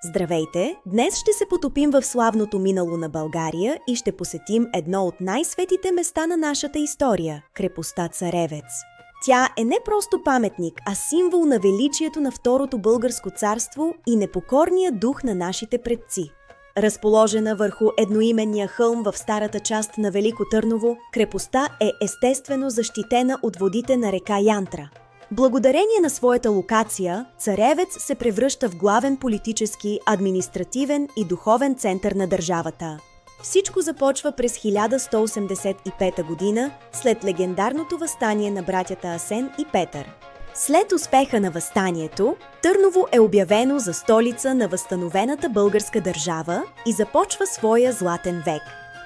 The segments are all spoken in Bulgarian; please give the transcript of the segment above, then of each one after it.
Здравейте! Днес ще се потопим в славното минало на България и ще посетим едно от най-светите места на нашата история – крепостта Царевец. Тя е не просто паметник, а символ на величието на Второто българско царство и непокорния дух на нашите предци. Разположена върху едноименния хълм в старата част на Велико Търново, крепостта е естествено защитена от водите на река Янтра. Благодарение на своята локация, Царевец се превръща в главен политически, административен и духовен център на държавата. Всичко започва през 1185 година, след легендарното въстание на братята Асен и Петър. След успеха на въстанието, Търново е обявено за столица на възстановената българска държава и започва своя златен век.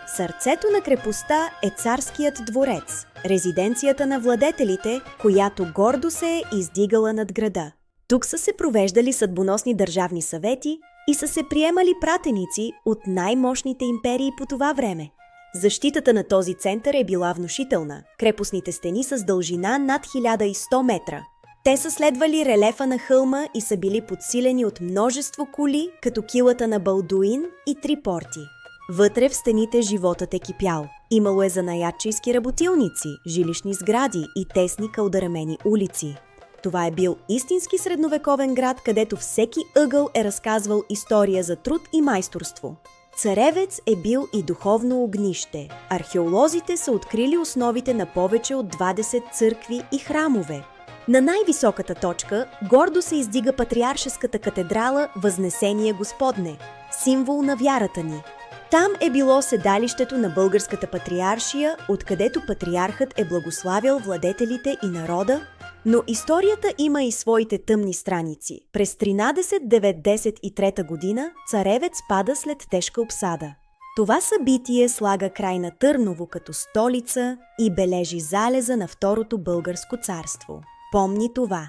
Сърцето на крепостта е царският дворец, резиденцията на владетелите, която гордо се е издигала над града. Тук са се провеждали съдбоносни държавни съвети и са се приемали пратеници от най-мощните империи по това време. Защитата на този център е била внушителна. Крепостните стени са с дължина над 1100 метра. Те са следвали релефа на хълма и са били подсилени от множество кули, като килата на Балдуин и три порти. Вътре в стените животът е кипял. Имало е занаятчийски работилници, жилищни сгради и тесни кълдарамени улици. Това е бил истински средновековен град, където всеки ъгъл е разказвал история за труд и майсторство. Царевец е бил и духовно огнище. Археолозите са открили основите на повече от 20 църкви и храмове. На най-високата точка гордо се издига патриаршеската катедрала Възнесение Господне, символ на вярата ни. Там е било седалището на българската патриаршия, откъдето патриархът е благославял владетелите и народа, но историята има и своите тъмни страници. През 1393 година Царевец пада след тежка обсада. Това събитие слага край на Търново като столица и бележи залеза на Второто българско царство. Помни това!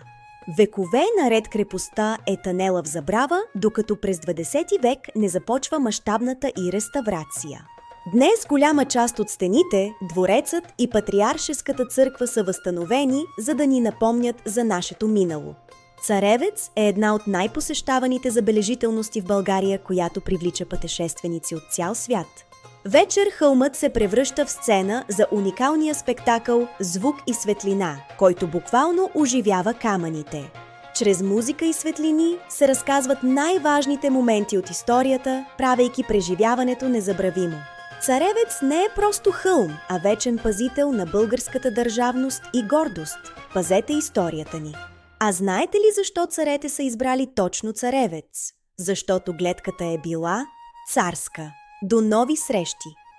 Векове наред крепостта е тънела в забрава, докато през 20 век не започва мащабната и реставрация. Днес голяма част от стените, дворецът и патриаршеската църква са възстановени, за да ни напомнят за нашето минало. Царевец е една от най-посещаваните забележителности в България, която привлича пътешественици от цял свят. Вечер хълмът се превръща в сцена за уникалния спектакъл «Звук и светлина», който буквално оживява камъните. Чрез музика и светлини се разказват най-важните моменти от историята, правейки преживяването незабравимо. Царевец не е просто хълм, а вечен пазител на българската държавност и гордост. Пазете историята ни! А знаете ли защо царете са избрали точно Царевец? Защото гледката е била царска. До нови срещи!